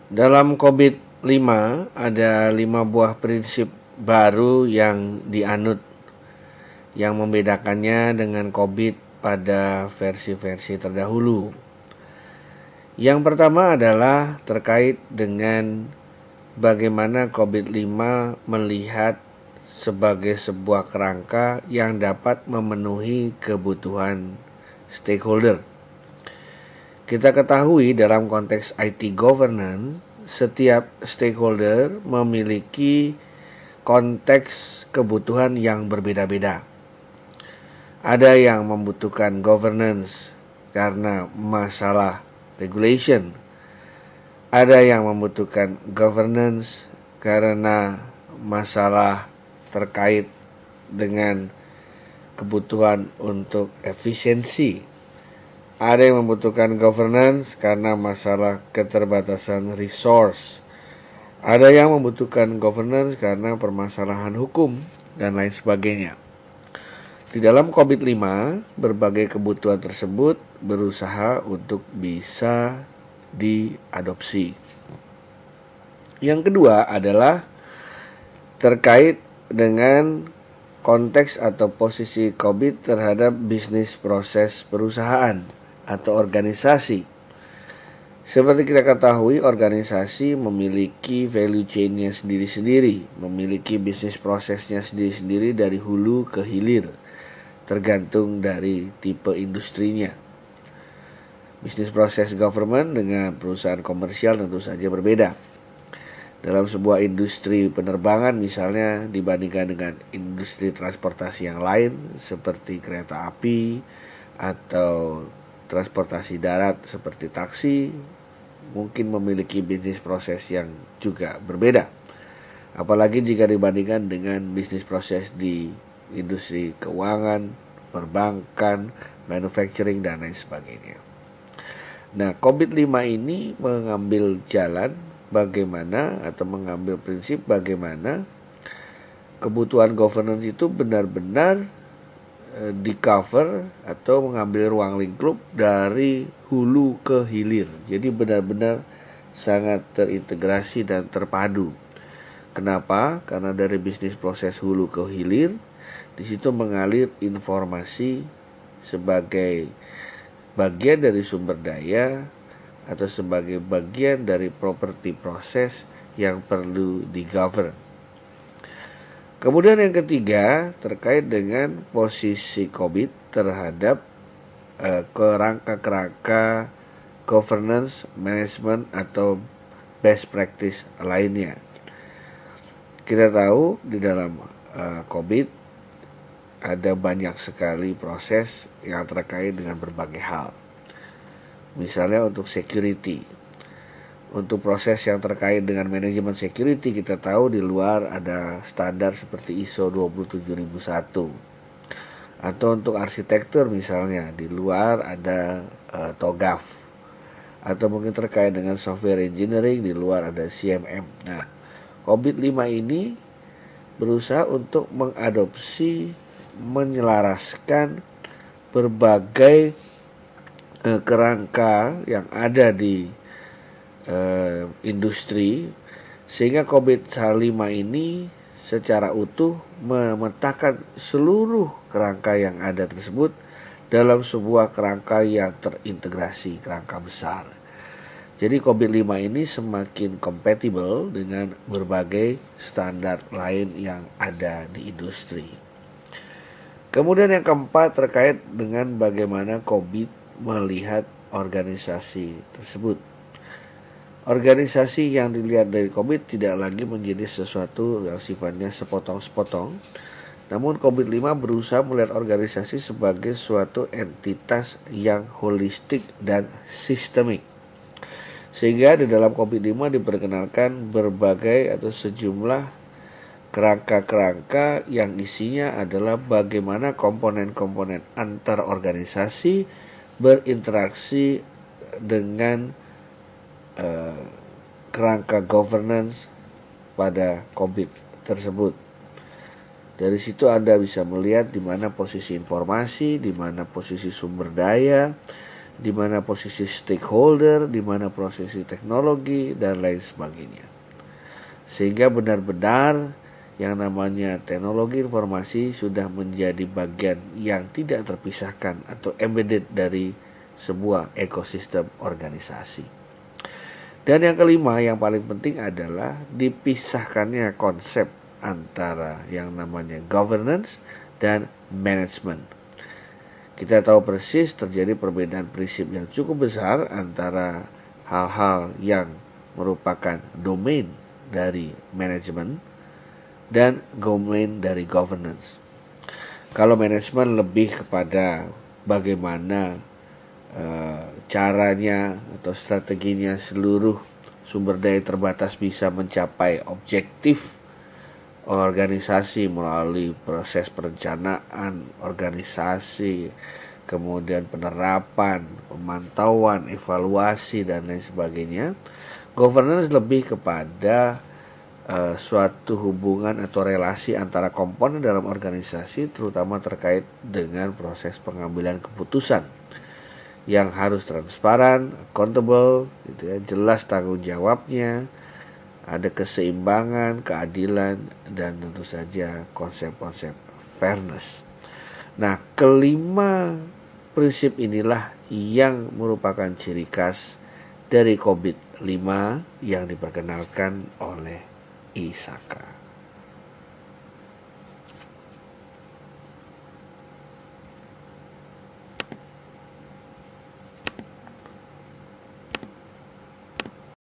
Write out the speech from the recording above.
Dalam COVID-5 ada 5 buah prinsip baru yang dianut yang membedakannya dengan COVID pada versi-versi terdahulu. Yang pertama adalah terkait dengan bagaimana COVID-5 melihat sebagai sebuah kerangka yang dapat memenuhi kebutuhan stakeholder. Kita ketahui dalam konteks IT governance, setiap stakeholder memiliki konteks kebutuhan yang berbeda-beda. Ada yang membutuhkan governance karena masalah regulation. Ada yang membutuhkan governance karena masalah terkait dengan kebutuhan untuk efisiensi. Ada yang membutuhkan governance karena masalah keterbatasan resource. Ada yang membutuhkan governance karena permasalahan hukum dan lain sebagainya. Di dalam COVID-5, berbagai kebutuhan tersebut berusaha untuk bisa diadopsi. Yang kedua adalah terkait dengan konteks atau posisi COVID terhadap bisnis proses perusahaan atau organisasi. Seperti kita ketahui, organisasi memiliki value chain-nya sendiri-sendiri, memiliki bisnis prosesnya sendiri-sendiri dari hulu ke hilir, tergantung dari tipe industrinya. Bisnis proses government dengan perusahaan komersial tentu saja berbeda. Dalam sebuah industri penerbangan misalnya dibandingkan dengan industri transportasi yang lain seperti kereta api atau transportasi darat seperti taksi, mungkin memiliki bisnis proses yang juga berbeda. Apalagi jika dibandingkan dengan bisnis proses di industri keuangan, perbankan, manufacturing, dan lain sebagainya. Nah, COVID-5 ini mengambil jalan bagaimana atau mengambil prinsip bagaimana kebutuhan governance itu benar-benar di cover atau mengambil ruang lingkup dari hulu ke hilir. Jadi benar-benar sangat terintegrasi dan terpadu. Kenapa? Karena dari bisnis proses hulu ke hilir, di situ mengalir informasi sebagai bagian dari sumber daya atau sebagai bagian dari properti proses yang perlu di-govern. Kemudian yang ketiga terkait dengan posisi COVID terhadap kerangka-kerangka governance, management atau best practice lainnya. Kita tahu di dalam COVID ada banyak sekali proses yang terkait dengan berbagai hal. Misalnya untuk security. Untuk proses yang terkait dengan manajemen security, kita tahu di luar ada standar seperti ISO 27001. Atau untuk arsitektur misalnya, di luar ada TOGAF. Atau mungkin terkait dengan software engineering, di luar ada CMM. Nah, COVID-5 ini berusaha untuk mengadopsi, menyelaraskan berbagai kerangka yang ada di industri, sehingga COVID-5 ini secara utuh memetakan seluruh kerangka yang ada tersebut dalam sebuah kerangka yang terintegrasi, kerangka besar. Jadi COVID-5 ini semakin compatible dengan berbagai standar lain yang ada di industri. Kemudian yang keempat terkait dengan bagaimana COVID melihat organisasi tersebut. Organisasi yang dilihat dari COVID tidak lagi menjadi sesuatu yang sifatnya sepotong-sepotong. Namun COVID-5 berusaha melihat organisasi sebagai suatu entitas yang holistik dan sistemik. Sehingga di dalam COVID-5 diperkenalkan berbagai atau sejumlah kerangka-kerangka yang isinya adalah bagaimana komponen-komponen antar organisasi berinteraksi dengan kerangka governance pada COVID tersebut. Dari situ Anda bisa melihat di mana posisi informasi, di mana posisi sumber daya, di mana posisi stakeholder, di mana posisi teknologi, dan lain sebagainya. Sehingga benar-benar yang namanya teknologi informasi sudah menjadi bagian yang tidak terpisahkan atau embedded dari sebuah ekosistem organisasi. Dan yang kelima, yang paling penting adalah dipisahkannya konsep antara yang namanya governance dan management. Kita tahu persis terjadi perbedaan prinsip yang cukup besar antara hal-hal yang merupakan domain dari manajemen dan domain dari governance. Kalau manajemen lebih kepada bagaimana caranya atau strateginya seluruh sumber daya terbatas bisa mencapai objektif organisasi melalui proses perencanaan organisasi, kemudian penerapan, pemantauan, evaluasi, dan lain sebagainya. Governance lebih kepada suatu hubungan atau relasi antara komponen dalam organisasi, terutama terkait dengan proses pengambilan keputusan yang harus transparan, accountable, gitu ya, jelas tanggung jawabnya, ada keseimbangan, keadilan, dan tentu saja konsep-konsep fairness. Nah, kelima prinsip inilah yang merupakan ciri khas dari COVID 5 yang diperkenalkan oleh Isaka.